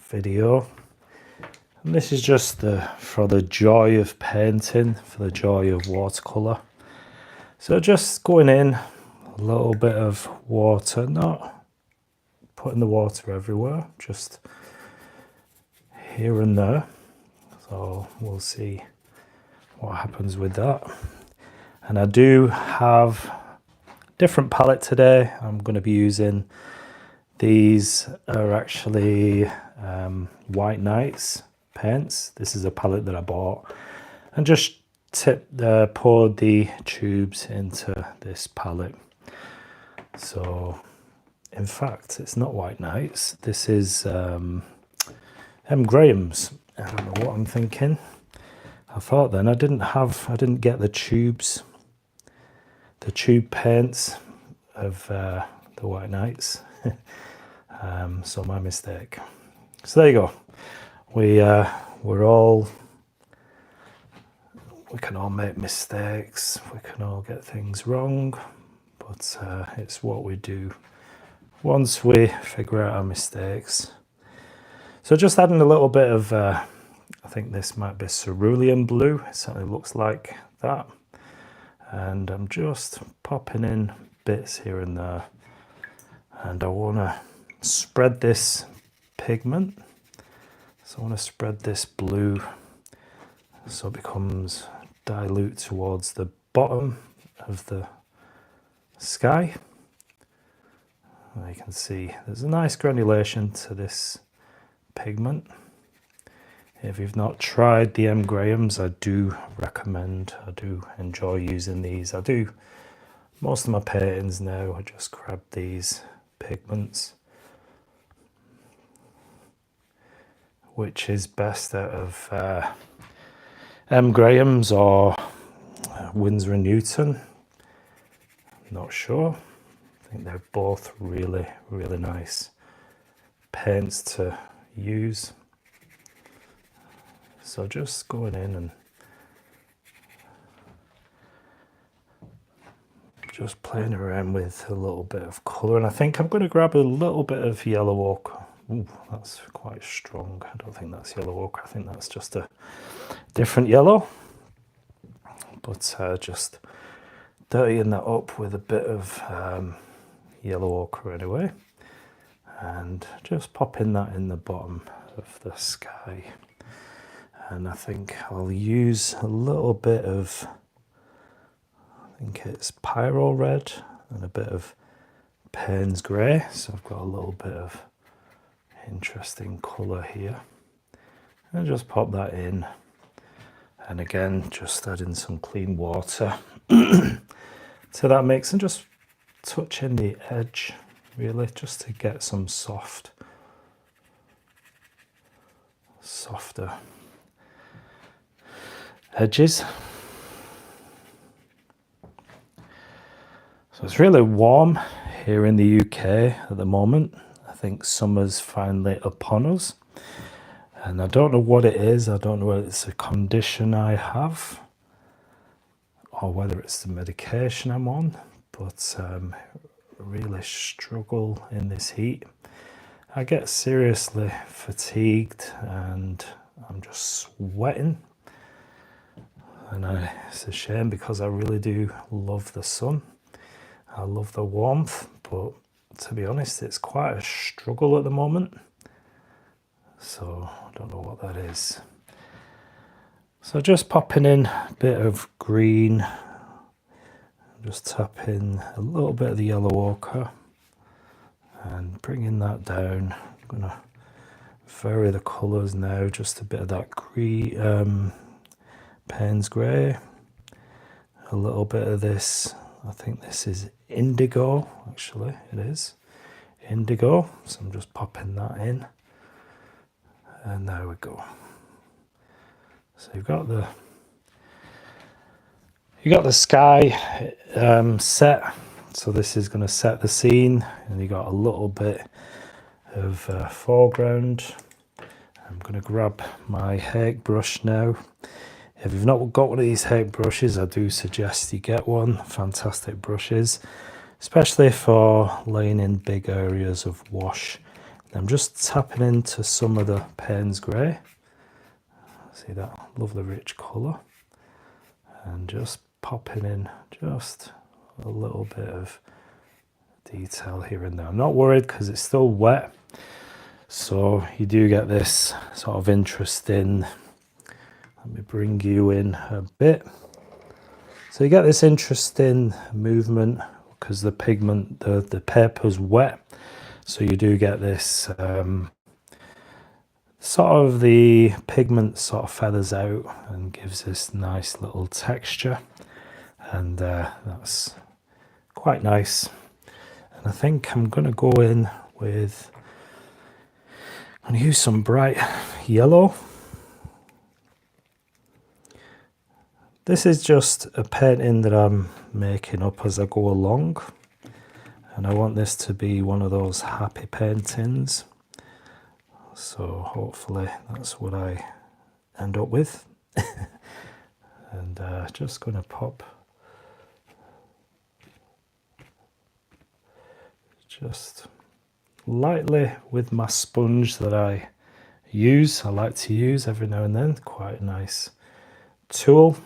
video. And this is just for the joy of painting, for the joy of watercolor. So just going in a little bit of water, not putting the water everywhere, just here and there. So we'll see what happens with that. And I do have different palette today. I'm going to be using, these are actually White Nights paints. This is a palette that I bought and just poured the tubes into this palette. So in fact it's not White Nights, this is m.grahams. I don't know what I'm thinking. I thought then I didn't get the tubes, the tube paints of the White Nights. So my mistake. So there you go. We can all make mistakes, we can all get things wrong, but it's what we do once we figure out our mistakes. So just adding a little bit of I think this might be cerulean blue, it certainly looks like that, and I'm just popping in bits here and there, and I want to spread this pigment. So I want to spread this blue so it becomes dilute towards the bottom of the sky. And you can see there's a nice granulation to this pigment. If you've not tried the m.grahams, I do recommend, I do enjoy using these. I do most of my paintings now, I just grab these pigments. Which is best out of m.grahams or Winsor & Newton? Not sure. I think they're both really, really nice paints to use. So just going in and just playing around with a little bit of colour, and I think I'm going to grab a little bit of yellow ochre. Ooh, that's quite strong. I don't think that's yellow ochre. I think that's just a different yellow. But just dirtying that up with a bit of yellow ochre anyway. And just popping that in the bottom of the sky. And I think I'll use a little bit of, I think it's Pyro Red and a bit of Payne's Grey. So I've got a little bit of interesting colour here, and just pop that in, and again just adding some clean water to that mix and just touching the edge really, just to get some softer edges. So it's really warm here in the UK at the moment. I think summer's finally upon us, and I don't know what it is. I don't know whether it's a condition I have or whether it's the medication I'm on, but really struggle in this heat. I get seriously fatigued and I'm just sweating, and it's a shame because I really do love the sun. I love the warmth, but to be honest, it's quite a struggle at the moment. So I don't know what that is. So just popping in a bit of green, just tap in a little bit of the yellow ochre and bringing that down. I'm going to vary the colours now, just a bit of that green, Payne's Grey, a little bit of this, I think this is indigo, actually it is indigo, so I'm just popping that in, and there we go. So you've got the sky set, so this is going to set the scene, and you got a little bit of foreground. I'm going to grab my Hake brush now. If you've not got one of these Hake brushes, I do suggest you get one. Fantastic brushes, especially for laying in big areas of wash I'm just tapping into some of the Payne's grey. See that lovely rich colour, and just popping in just a little bit of detail here and there. I'm not worried because it's still wet, so you do get this sort of interesting. Let me bring you in a bit. So you get this interesting movement because the pigment, the paper's wet, so you do get this sort of the pigment sort of feathers out and gives this nice little texture, and that's quite nice. And I think I'm going to go in with, I'm going to use some bright yellow. This is just a painting that I'm making up as I go along, and I want this to be one of those happy paintings. So hopefully that's what I end up with. And just going to pop just lightly with my sponge that I like to use every now and then. Quite a nice tool.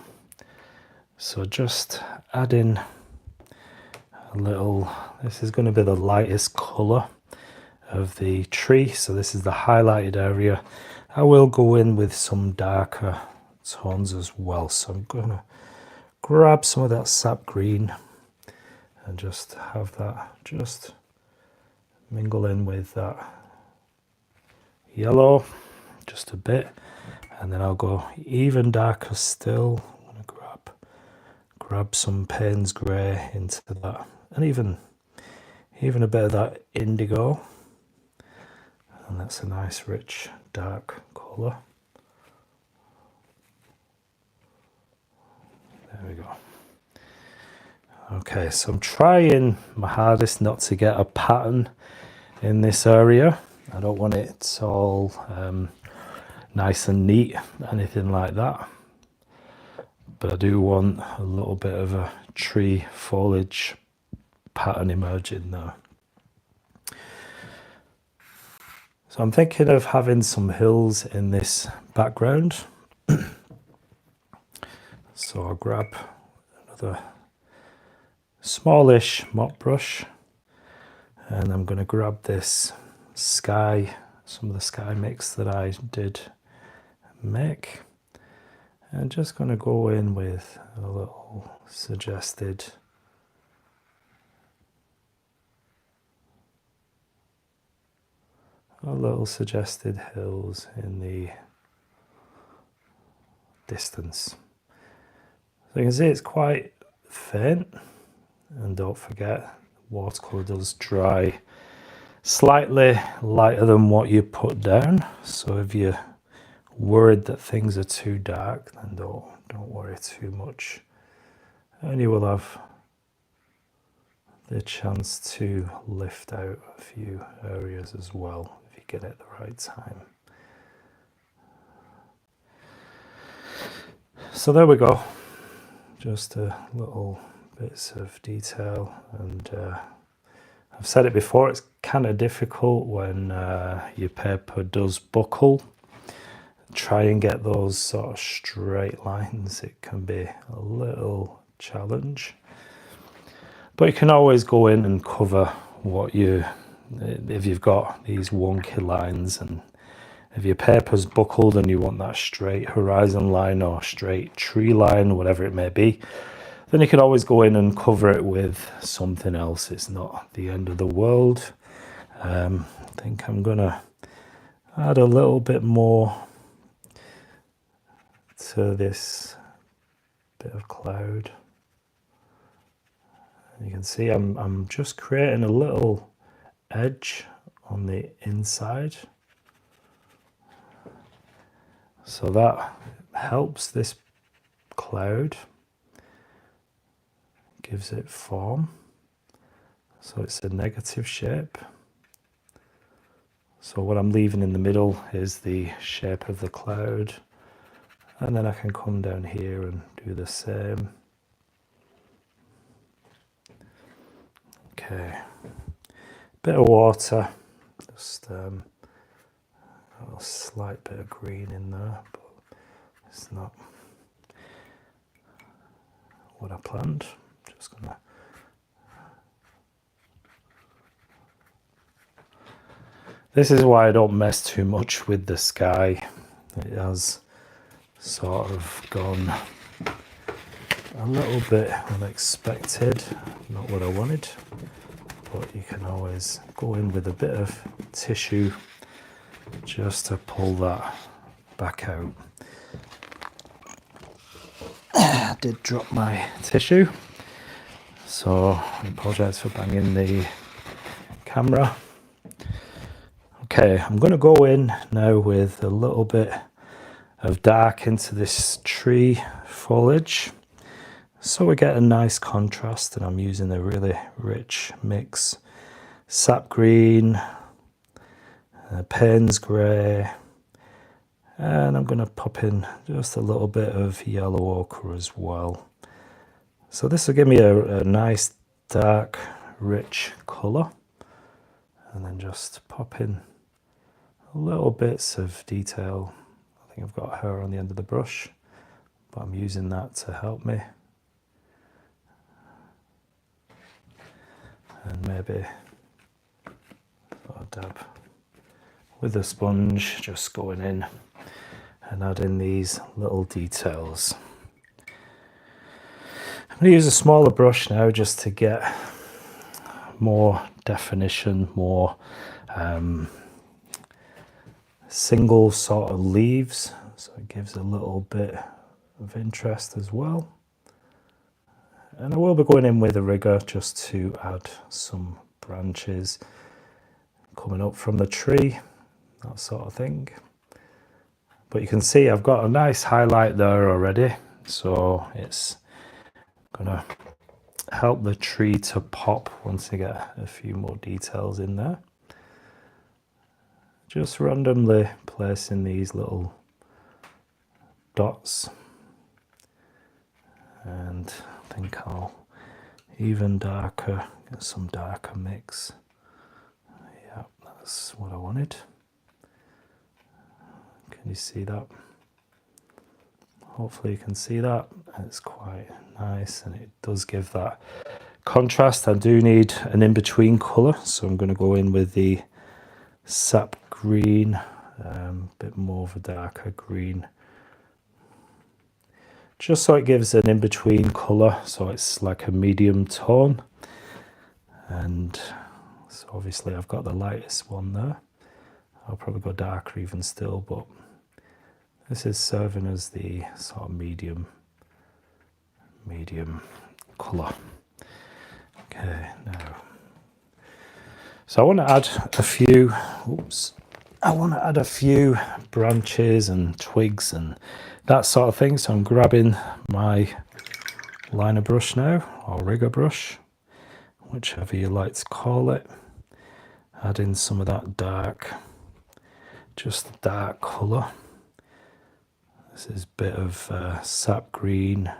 So just add in a little, this is going to be the lightest colour of the tree, so this is the highlighted area. I will go in with some darker tones as well, so I'm going to grab some of that sap green and just have that just mingle in with that yellow just a bit, and then I'll go even darker still. I'm going to grab some Payne's grey into that, and even a bit of that indigo. And that's a nice rich dark colour. There we go. Okay, so I'm trying my hardest not to get a pattern in this area. I don't want it all nice and neat, anything like that. But I do want a little bit of a tree foliage pattern emerging there. So I'm thinking of having some hills in this background. So I'll grab another smallish mop brush, and I'm going to grab this sky, some of the sky mix that I did make, and just going to go in with a little suggested hills in the distance. So you can see it's quite faint, and don't forget watercolor does dry slightly lighter than what you put down, so if you're worried that things are too dark, then don't worry too much, and you will have the chance to lift out a few areas as well if you get it at the right time. So there we go, just a little bits of detail, and I've said it before, it's kind of difficult when your paper does buckle. Try and get those sort of straight lines, it can be a little challenge. But you can always go in and cover what if you've got these wonky lines, and if your paper's buckled and you want that straight horizon line or straight tree line, whatever it may be, then you can always go in and cover it with something else. It's not the end of the world. I think I'm gonna add a little bit more to this bit of cloud. You can see I'm just creating a little edge on the inside, so that helps this cloud, gives it form, so it's a negative shape. So what I'm leaving in the middle is the shape of the cloud, and then I can come down here and do the same. Okay, bit of water Just a slight bit of green in there, but it's not what I planned. Just gonna. This is why I don't mess too much with the sky. It has sort of gone a little bit unexpected, not what I wanted, but you can always go in with a bit of tissue just to pull that back out. I did drop my tissue, so I apologize for banging the camera. Okay, I'm going to go in now with a little bit of dark into this tree foliage, so we get a nice contrast, and I'm using a really rich mix. Sap green, Payne's grey, and I'm going to pop in just a little bit of yellow ochre as well. So this will give me a nice dark rich colour, and then just pop in little bits of detail. I think I've got hair on the end of the brush, but I'm using that to help me. And maybe a dab with a sponge, just going in and adding these little details. I'm going to use a smaller brush now just to get more definition, more single sort of leaves, so it gives a little bit of interest as well. And I will be going in with a rigger just to add some branches coming up from the tree, that sort of thing. But you can see I've got a nice highlight there already, so it's gonna help the tree to pop once I get a few more details in there. Just randomly placing these little dots, and I think I'll even darker, get some darker mix. Yeah, that's what I wanted. Can you see that? Hopefully you can see that. It's quite nice, and it does give that contrast. I do need an in-between colour, so I'm going to go in with the sap green, a bit more of a darker green, just so it gives an in-between colour, so it's like a medium tone. And so obviously I've got the lightest one there. I'll probably go darker even still, but this is serving as the sort of medium colour. Okay, now, so I want to add a few, branches and twigs and that sort of thing. So I'm grabbing my liner brush now, or rigger brush, whichever you like to call it. Add in some of that dark, just dark colour. This is a bit of sap green,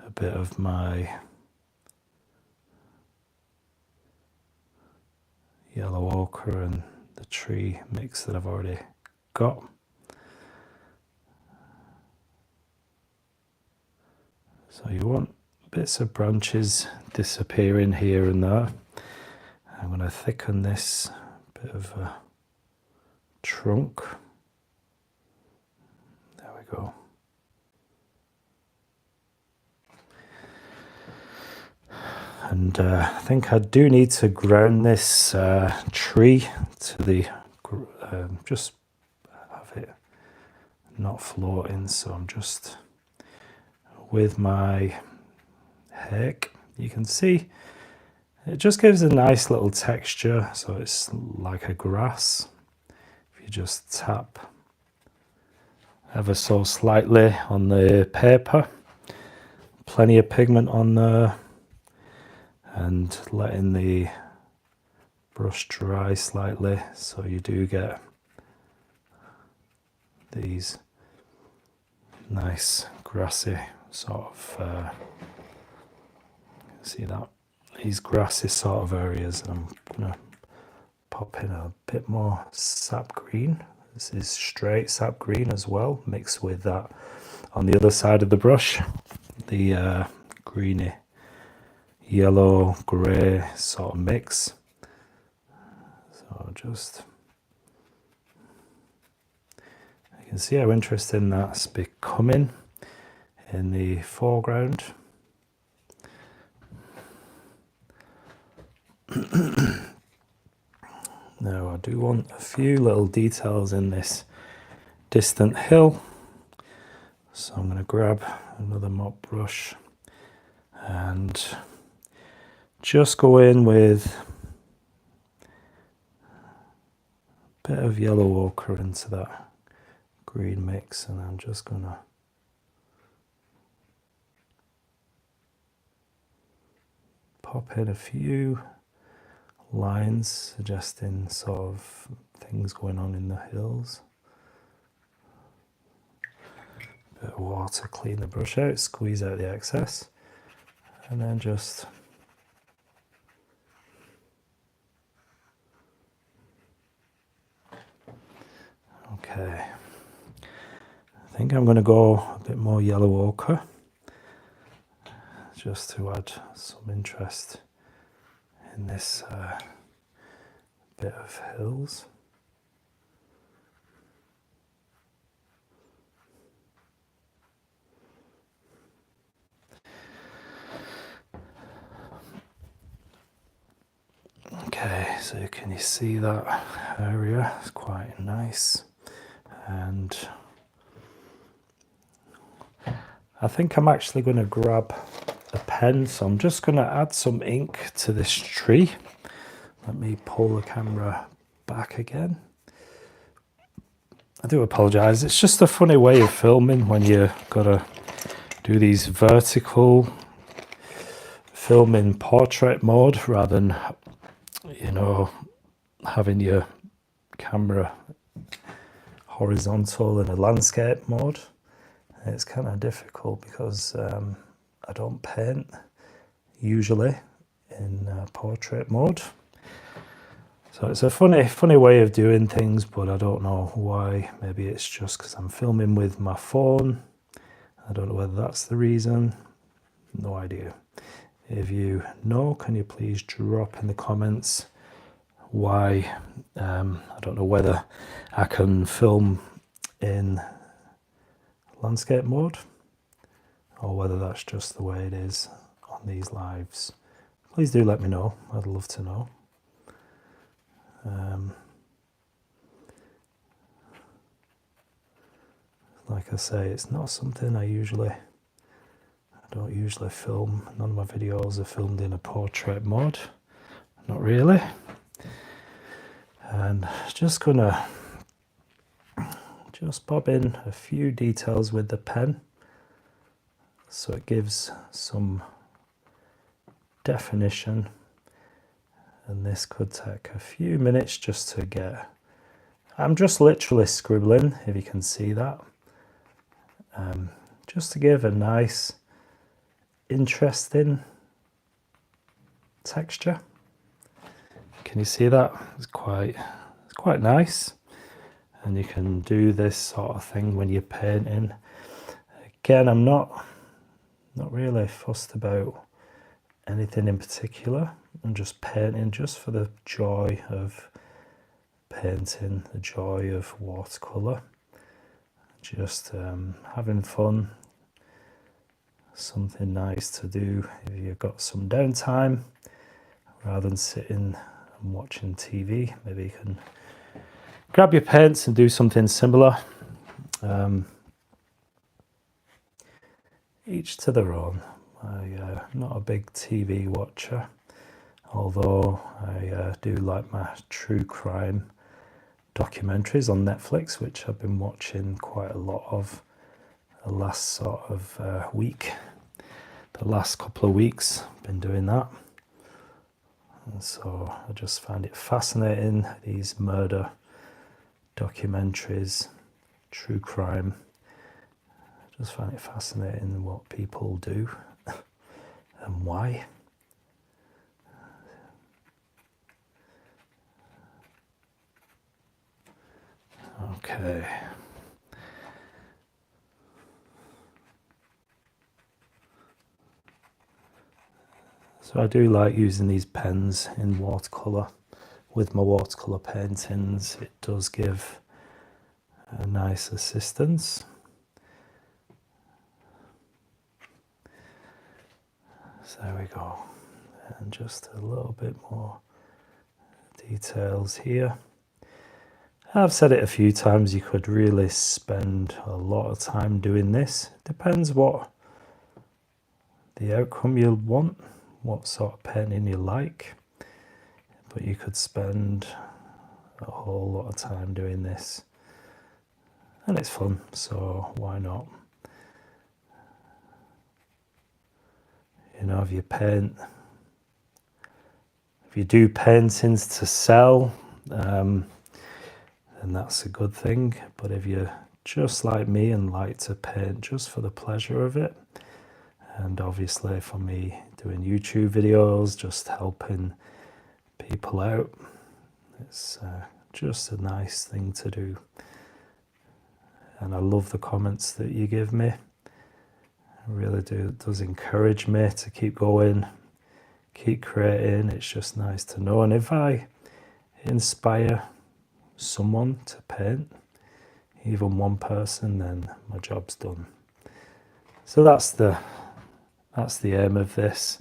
a bit of my yellow ochre, and the tree mix that I've already got. So you want bits of branches disappearing here and there. I'm going to thicken this bit of a trunk. There we go. And I think I do need to ground this tree to the, just have it not floating. So I'm just, with my heck, you can see it just gives a nice little texture. So it's like a grass. If you just tap ever so slightly on the paper, plenty of pigment on there, and letting the brush dry slightly, so you do get these nice grassy sort of see that, these grassy sort of areas. And I'm gonna pop in a bit more sap green. This is straight sap green as well, mixed with that on the other side of the brush, the greeny yellow grey sort of mix. So just, you can see how interesting that's becoming in the foreground. Now I do want a few little details in this distant hill, so I'm going to grab another mop brush and just go in with a bit of yellow ochre into that green mix, and I'm just going to pop in a few lines suggesting sort of things going on in the hills. Bit of water, clean the brush out, squeeze out the excess, and then just okay. I think I'm going to go a bit more yellow ochre just to add some interest in this bit of hills. Okay, so can you see that area? It's quite nice. And I think I'm actually going to grab a pen, so I'm just going to add some ink to this tree. Let me pull the camera back again. I do apologise, it's just a funny way of filming when you've got to do these vertical film in portrait mode rather than, you know, having your camera horizontal in a landscape mode. It's kind of difficult because I don't paint usually in portrait mode. So it's a funny way of doing things, but I don't know why. Maybe it's just because I'm filming with my phone. I don't know whether that's the reason. No idea. If you know, can you please drop in the comments why? I don't know whether I can film in landscape mode or whether that's just the way it is on these lives. Please do let me know. I'd love to know. Like I say, it's not something I don't usually film. None of my videos are filmed in a portrait mode. Not really. And just gonna bob in a few details with the pen so it gives some definition, and this could take a few minutes just to get. I'm just literally scribbling, if you can see that, just to give a nice interesting texture. Can you see that? It's quite nice. And you can do this sort of thing when you're painting. Again, I'm not really fussed about anything in particular. I'm just painting just for the joy of painting, the joy of watercolor. Just having fun. Something nice to do if you've got some downtime rather than sitting and watching TV. Maybe you can grab your paints and do something similar. Each to their own. I'm not a big TV watcher, although I do like my true crime documentaries on Netflix, which I've been watching quite a lot of the last sort of week. The last couple of weeks, I've been doing that. And so I just find it fascinating, these murder documentaries, true crime. I just find it fascinating what people do and why. Okay. So I do like using these pens in watercolor. With my watercolor paintings, it does give a nice assistance. So there we go. And just a little bit more details here. I've said it a few times, you could really spend a lot of time doing this. Depends what the outcome you want, what sort of painting you like. But you could spend a whole lot of time doing this. And it's fun, so why not? You know, if you do paintings to sell, then that's a good thing. But if you're just like me and like to paint just for the pleasure of it, and obviously for me doing YouTube videos, just helping people out, it's just a nice thing to do. And I love the comments that you give me. I really do. It does encourage me to keep going, keep creating. It's just nice to know. And if I inspire someone to paint, even one person, then my job's done. So that's the aim of this.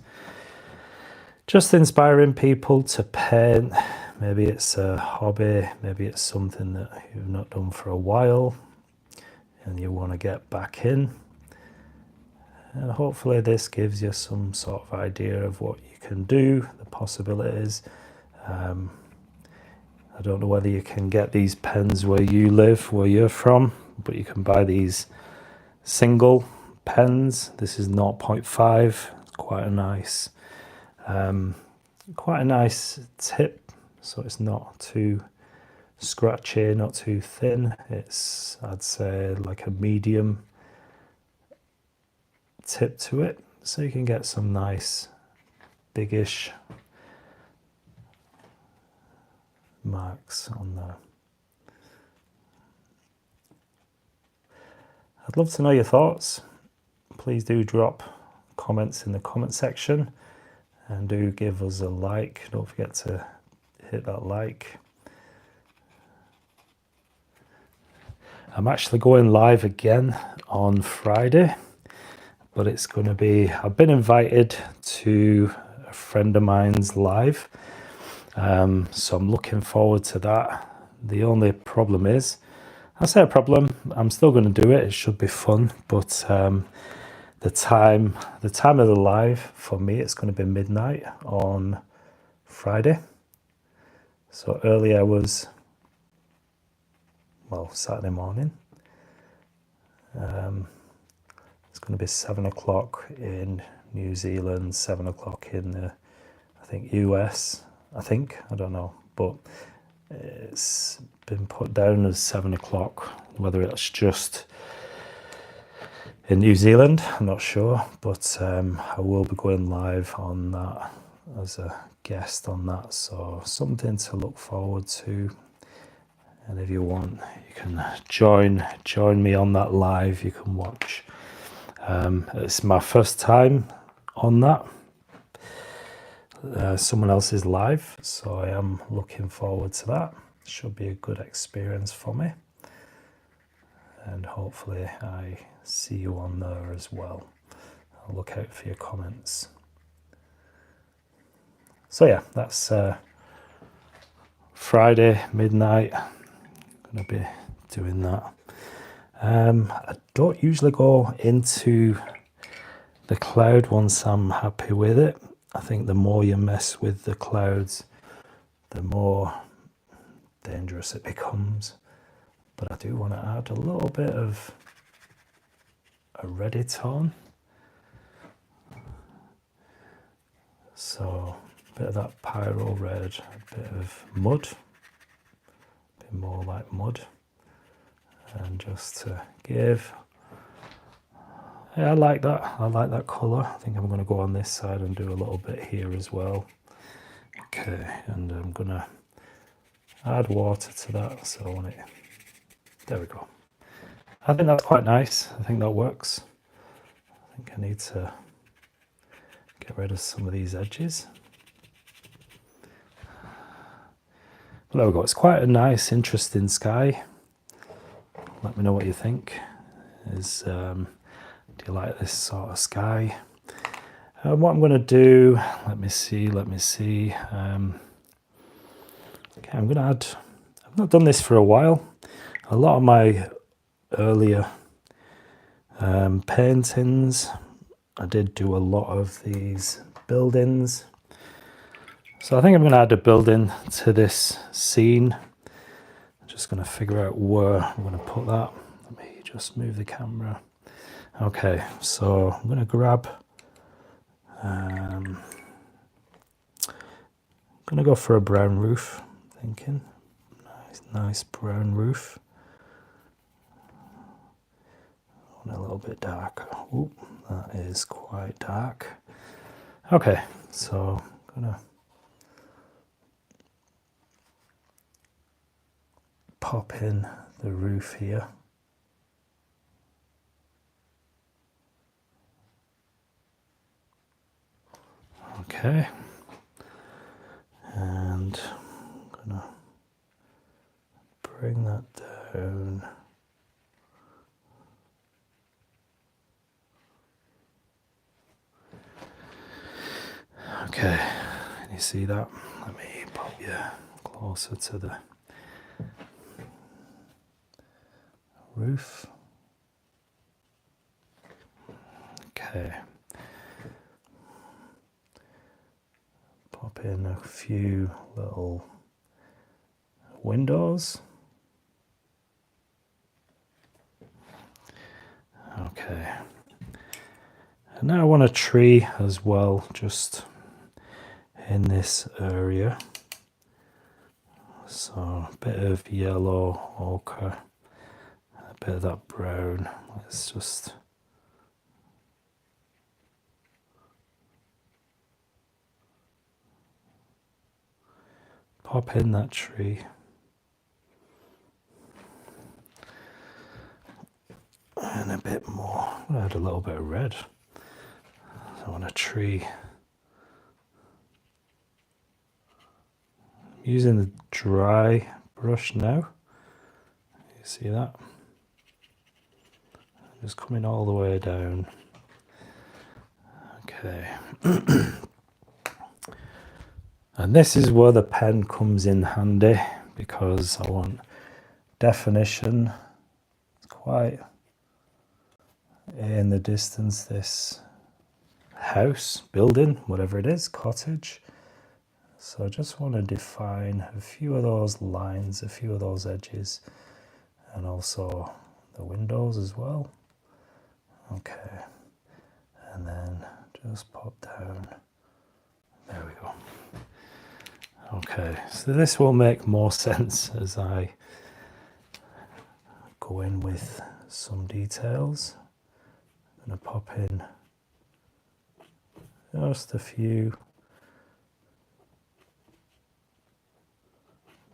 Just inspiring people to paint. Maybe it's a hobby, maybe it's something that you've not done for a while and you want to get back in. And hopefully this gives you some sort of idea of what you can do, the possibilities. I don't know whether you can get these pens where you live, where you're from, but you can buy these single pens. This is 0.5. It's quite a nice tip, so it's not too scratchy, not too thin. It's, I'd say, like a medium tip to it, so you can get some nice biggish marks on there. I'd love to know your thoughts. Please do drop comments in the comment section and do give us a like. Don't forget to hit that like. I'm actually going live again on Friday, but it's going to be, I've been invited to a friend of mine's live, so I'm looking forward to that. The only problem is, I say a problem, I'm still going to do it, it should be fun, but the time of the live for me, it's going to be midnight on Friday. So early hours, well, Saturday morning. It's going to be 7 o'clock in New Zealand, 7 o'clock in the, I think, US, I don't know, but it's been put down as 7 o'clock, whether it's just in New Zealand, I'm not sure, but I will be going live on that as a guest on that, so something to look forward to. And if you want, you can join me on that live. You can watch. It's my first time on that. Someone else's live, so I am looking forward to that. Should be a good experience for me. And hopefully I see you on there as well. I'll look out for your comments. So yeah, that's Friday midnight. Going to be doing that. I don't usually go into the cloud once I'm happy with it. I think the more you mess with the clouds, the more dangerous it becomes. But I do want to add a little bit of a reddy tone. So a bit of that pyro red, a bit of mud, a bit more like mud. And just to give, yeah, I like that colour. I think I'm going to go on this side and do a little bit here as well. Okay, and I'm going to add water to that, so I want it There we go. I think that's quite nice. I think that works. I think I need to get rid of some of these edges. But there we go. It's quite a nice, interesting sky. Let me know what you think. Do you like this sort of sky? What I'm going to do, let me see. Okay, I'm going to add, I've not done this for a while. A lot of my earlier paintings, I did do a lot of these buildings. So I think I'm going to add a building to this scene. I'm just going to figure out where I'm going to put that. Let me just move the camera. Okay, so I'm going to grab, I'm going to go for a brown roof, I'm thinking. Nice brown roof. A little bit darker. Ooh, that is quite dark. Okay, so I'm going to pop in the roof here. Okay, and I'm going to bring that down. Okay, can you see that? Let me pop you closer to the roof. Okay. Pop in a few little windows. Okay. And now I want a tree as well, just in this area. So a bit of yellow ochre, a bit of that brown. Let's just pop in that tree. And a bit more. I'm going to add a little bit of red. So I want a tree. I'm using the dry brush now. You see that? Just coming all the way down. Okay. And this is where the pen comes in handy, because I want definition. It's quite in the distance, this house, building, whatever it is, cottage. So I just want to define a few of those lines, a few of those edges, and also the windows as well. Okay, and then just pop down. There we go. Okay, so this will make more sense as I go in with some details. I'm going to pop in just a few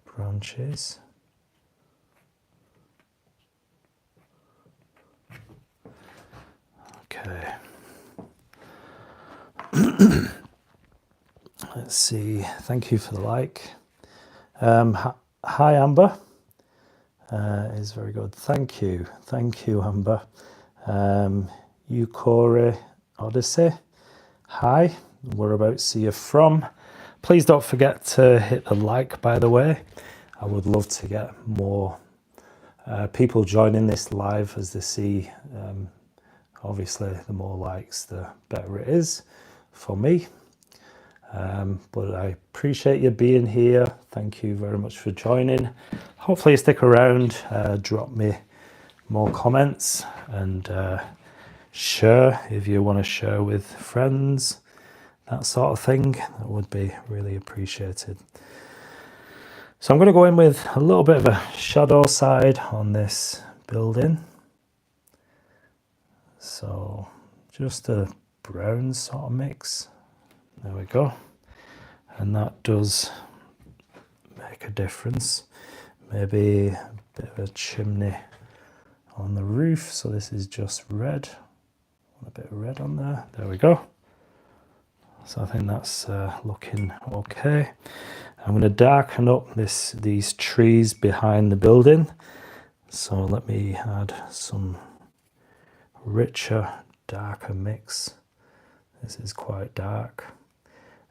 branches. Okay. Let's see. Thank you for the like. Hi, Amber. Is very good. Thank you, Amber. Ukore Odyssey. Hi. Whereabouts are you from? Please don't forget to hit the like. By the way, I would love to get more people joining this live as they see. Obviously, the more likes, the better it is for me. But I appreciate you being here. Thank you very much for joining. Hopefully you stick around, drop me more comments, and share if you want to share with friends, that sort of thing. That would be really appreciated. So I'm going to go in with a little bit of a shadow side on this building. So just a brown sort of mix. There we go. And that does make a difference. Maybe a bit of a chimney on the roof, so this is just red. A bit of red on there. There we go. So I think that's looking okay. I'm going to darken up these trees behind the building. So let me add some richer, darker mix. This is quite dark.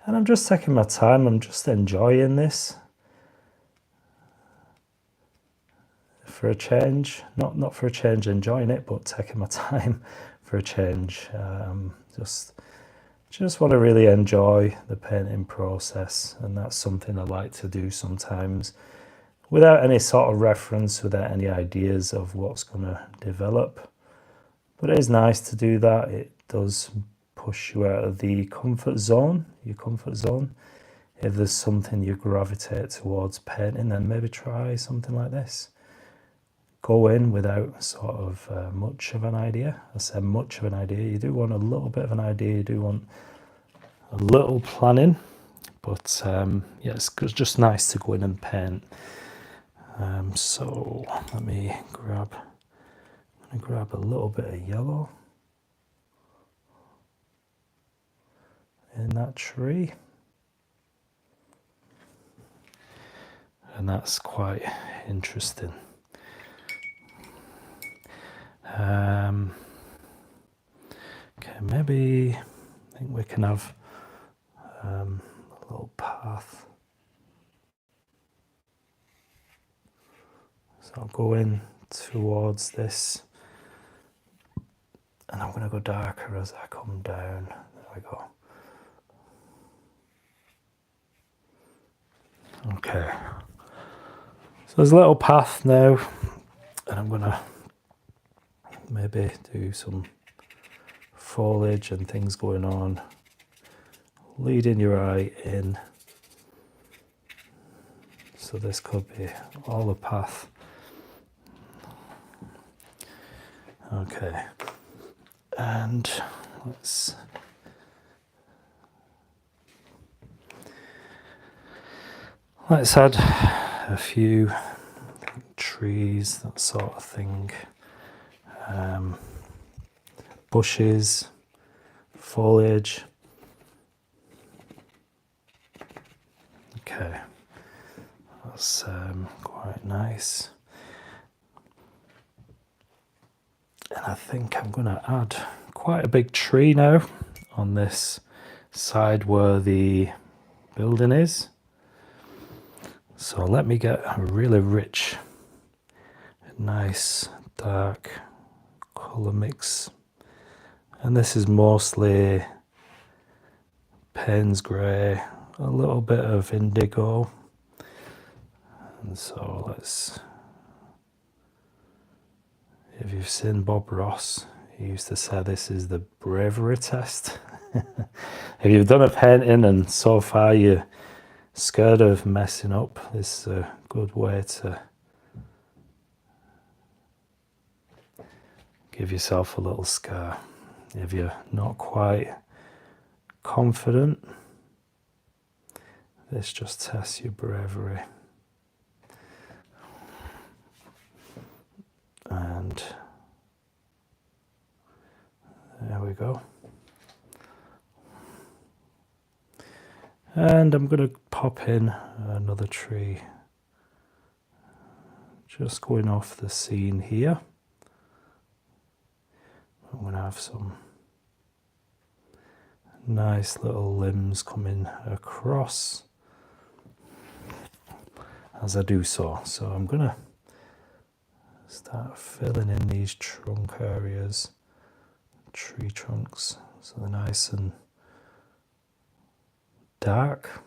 And I'm just taking my time. I'm just enjoying this. For a change. Not for a change enjoying it, but taking my time for a change. Just want to really enjoy the painting process, and that's something I like to do sometimes without any sort of reference, without any ideas of what's going to develop. But it is nice to do that. It does push you out of the comfort zone, your comfort zone. If there's something you gravitate towards painting, then maybe try something like this. Go in without sort of much of an idea. I said much of an idea. You do want a little bit of an idea. You do want a little planning. But yeah, it's just nice to go in and paint. So let me grab. I'm going to grab a little bit of yellow in that tree. And that's quite interesting. Okay, maybe I think we can have a little path. So I'll go in towards this, and I'm going to go darker as I come down. There we go. Okay. So there's a little path now, and I'm going to maybe do some foliage and things going on, leading your eye in. So this could be all the path. Okay, and let's add a few trees, that sort of thing. Bushes, foliage. Okay, that's quite nice. And I think I'm going to add quite a big tree now on this side where the building is. So let me get a really rich, nice, dark colour mix. And this is mostly Payne's grey, a little bit of indigo. And so let's, if you've seen Bob Ross, he used to say this is the bravery test. If you've done a painting and so far you're scared of messing up, this is a good way to give yourself a little scare. If you're not quite confident, this just tests your bravery. And there we go. And I'm going to pop in another tree, just going off the scene here. I'm going to have some nice little limbs coming across as I do so. So I'm going to start filling in these trunk areas, tree trunks, so they're nice and dark.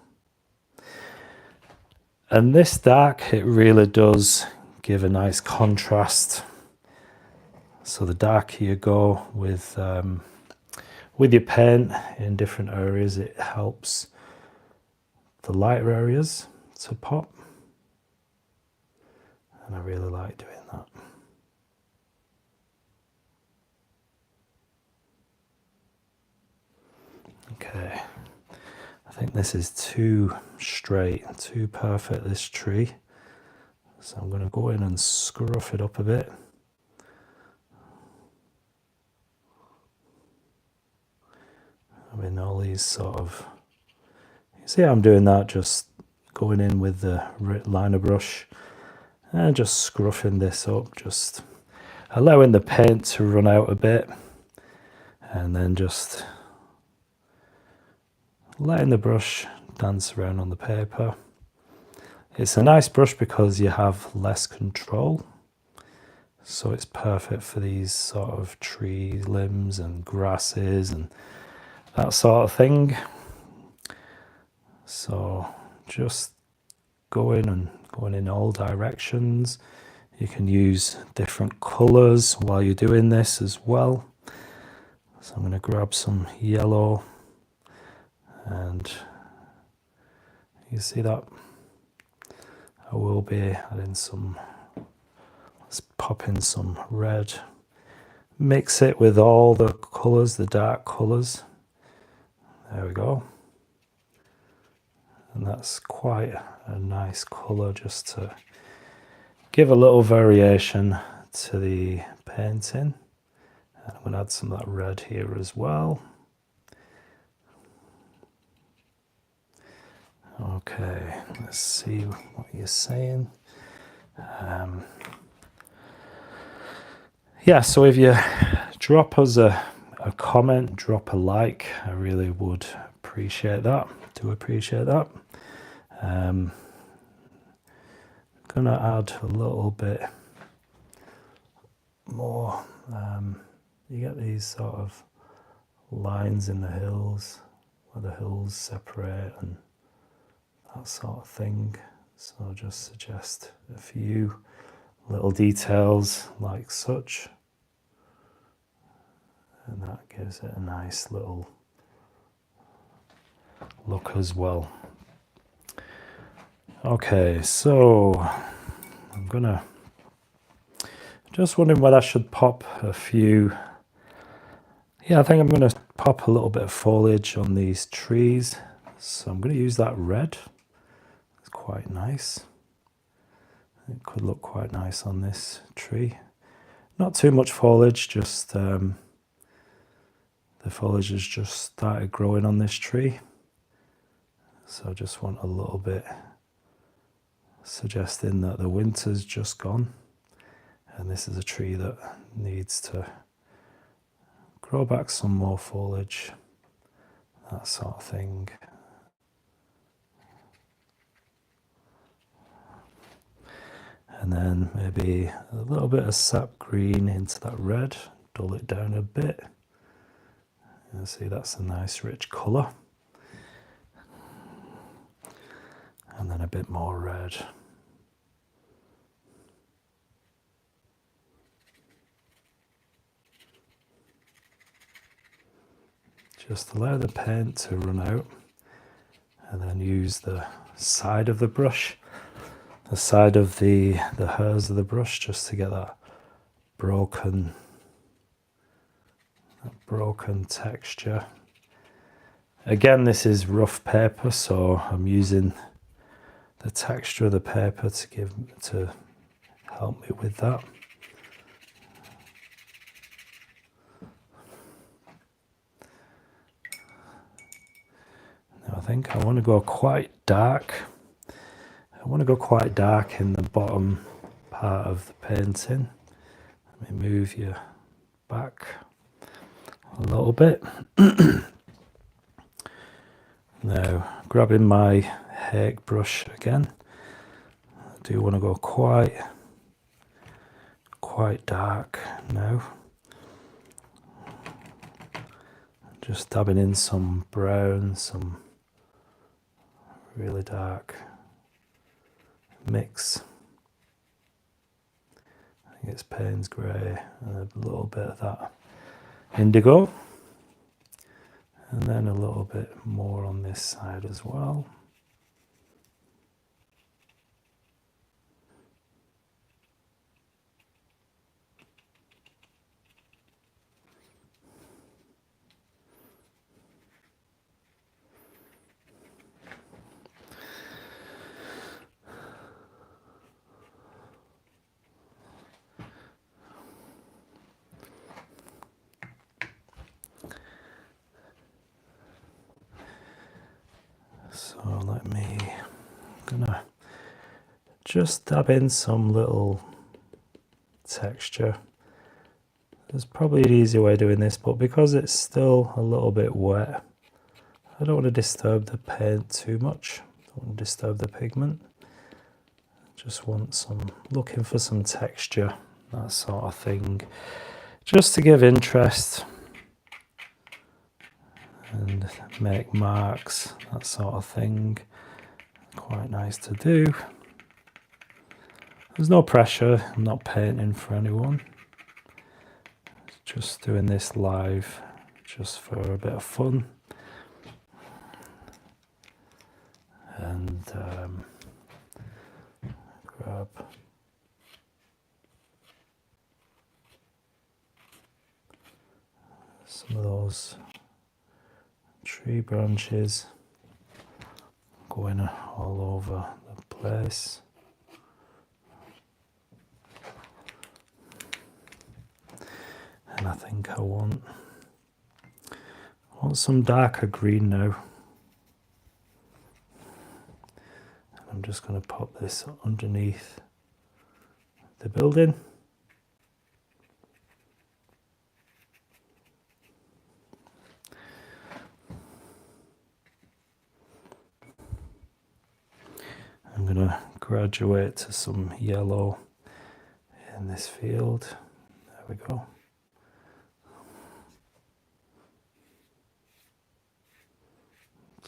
And this dark, it really does give a nice contrast. So the darker you go with your paint in different areas, it helps the lighter areas to pop. And I really like doing that. Okay, I think this is too straight, too perfect, this tree. So I'm going to go in and scruff it up a bit. I mean, all these sort of, you see how I'm doing that, just going in with the liner brush and just scruffing this up, just allowing the paint to run out a bit, and then just letting the brush dance around on the paper. It's a nice brush because you have less control, so it's perfect for these sort of tree limbs and grasses and that sort of thing. So just going in all directions. You can use different colors while you're doing this as well. So I'm going to grab some yellow, and you see that I will be adding some, let's pop in some red, mix it with all the colors, the dark colors. There we go. And that's quite a nice color, just to give a little variation to the painting. And I'm going to add some of that red here as well. Okay, let's see what you're saying. Yeah, so if you drop us a comment, drop a like, I really would appreciate that. Do appreciate that. I'm going to add a little bit more. You get these sort of lines in the hills where the hills separate and that sort of thing. So I'll just suggest a few little details like such, and that gives it a nice little look as well. Okay, so I'm gonna just wondering whether I should pop a few. Yeah, I think I'm gonna pop a little bit of foliage on these trees. So I'm gonna use that red. It's quite nice. It could look quite nice on this tree. Not too much foliage, just the foliage has just started growing on this tree. So I just want a little bit, suggesting that the winter's just gone. And this is a tree that needs to grow back some more foliage, that sort of thing. And then maybe a little bit of sap green into that red, dull it down a bit. You see, that's a nice rich colour. And then a bit more red. Just allow the paint to run out, and then use the side of the brush, the side of the hairs of the brush, just to get that broken texture. Again, this is rough paper, so I'm using the texture of the paper to help me with that. Now I think I want to go quite dark. I want to go quite dark in the bottom part of the painting. Let me move you back a little bit. Now, grabbing my Hake brush again, I do want to go quite dark now. Just dabbing in some brown, some really dark mix. I think it's Payne's grey and a little bit of that indigo. And then a little bit more on this side as well. gonna just dab in some little texture. There's probably an easier way of doing this, but because it's still a little bit wet, I don't want to disturb the paint too much. Don't want to disturb the pigment. Just want looking for some texture, that sort of thing, just to give interest and make marks, that sort of thing. Quite nice to do. There's no pressure, I'm not painting for anyone. Just doing this live, just for a bit of fun. And grab some of those tree branches going all over the place. And I think I want some darker green now. I'm just going to pop this underneath the building. I'm going to graduate to some yellow in this field. There we go.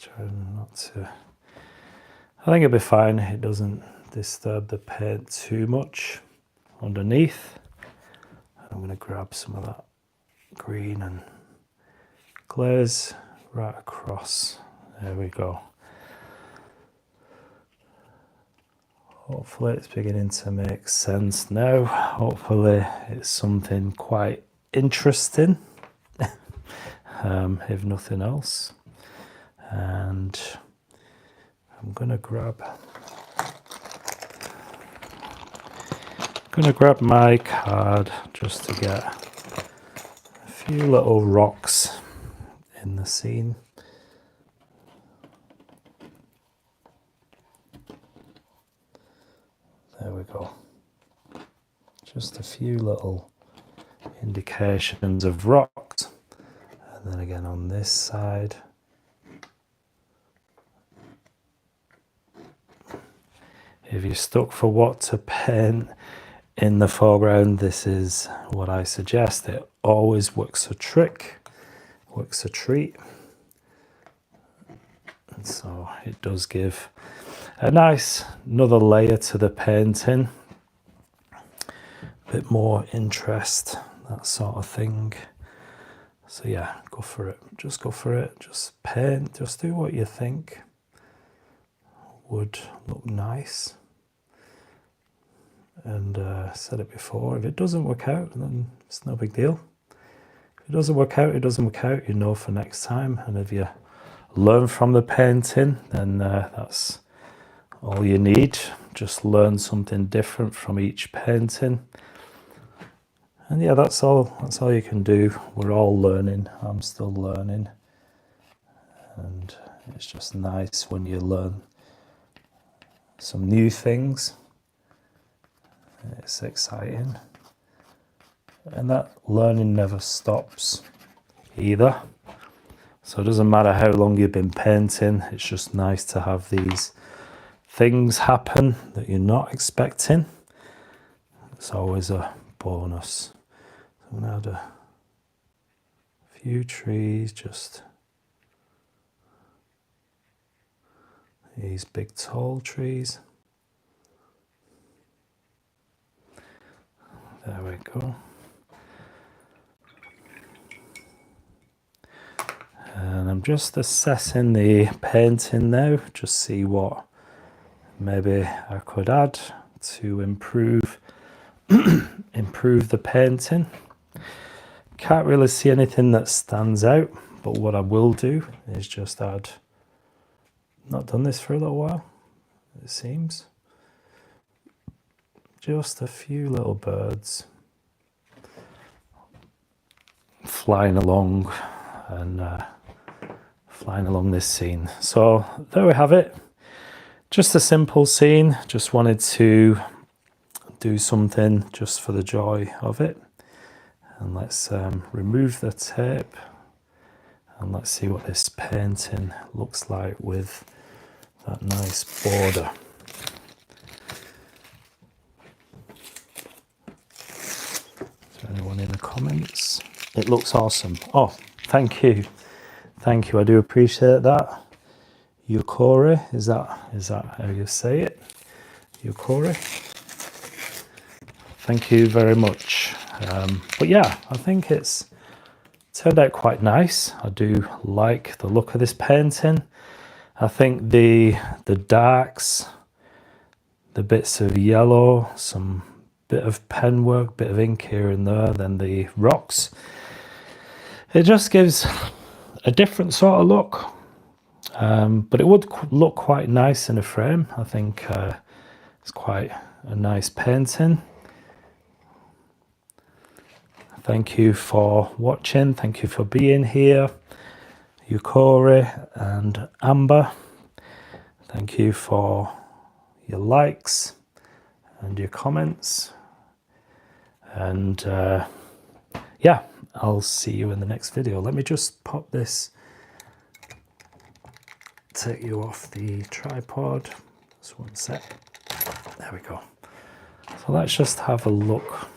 Trying not to. I think it'll be fine. It doesn't disturb the paint too much underneath. I'm going to grab some of that green and glaze right across. There we go. Hopefully it's beginning to make sense now. Hopefully it's something quite interesting, if nothing else. And I'm gonna grab my card just to get a few little rocks in the scene. There we go. Just a few little indications of rocks. And then again on this side. If you're stuck for what to paint in the foreground, this is what I suggest. It always works a treat. And so it does give a nice another layer to the painting. A bit more interest, that sort of thing. So yeah, go for it. Just go for it. Just paint. Just do what you think would look nice. And said it before, if it doesn't work out, then it's no big deal. If it doesn't work out, it doesn't work out, you know for next time. And if you learn from the painting, then that's all you need. Just learn something different from each painting. And yeah, that's all you can do. We're all learning. I'm still learning. And it's just nice when you learn some new things. It's exciting. And that learning never stops either. So it doesn't matter how long you've been painting, it's just nice to have these things happen that you're not expecting. It's always a bonus. So I'm going to add a few trees, just these big tall trees. There we go. And I'm just assessing the painting now, just see what maybe I could add to improve the painting. Can't really see anything that stands out, but what I will do is just add, not done this for a little while, it seems. Just a few little birds flying along and flying along this scene. So there we have it. just a simple scene. Just wanted to do something just for the joy of it. And let's remove the tape and let's see what this painting looks like with that nice border. Is there anyone in the comments? It looks awesome. Oh, thank you. Thank you. I do appreciate that. Yukore, is that how you say it? Yukore. Thank you very much. But yeah, I think it's turned out quite nice. I do like the look of this painting. I think the darks, the bits of yellow, some bit of pen work, bit of ink here and there, then the rocks. It just gives a different sort of look. But it would look quite nice in a frame. I think it's quite a nice painting. Thank you for watching. Thank you for being here. Yukore and Amber. Thank you for your likes and your comments. And yeah, I'll see you in the next video. Let me just pop this, take you off the tripod. Just one sec. There we go. So let's just have a look.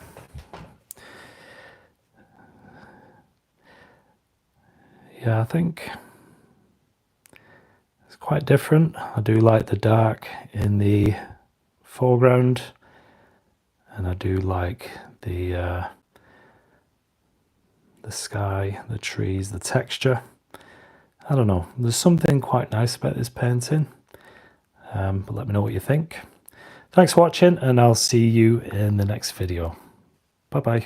Yeah, I think it's quite different. I do like the dark in the foreground, and I do like the sky, the trees, the texture. I don't know, there's something quite nice about this painting, but let me know what you think. Thanks for watching, and I'll see you in the next video. Bye bye.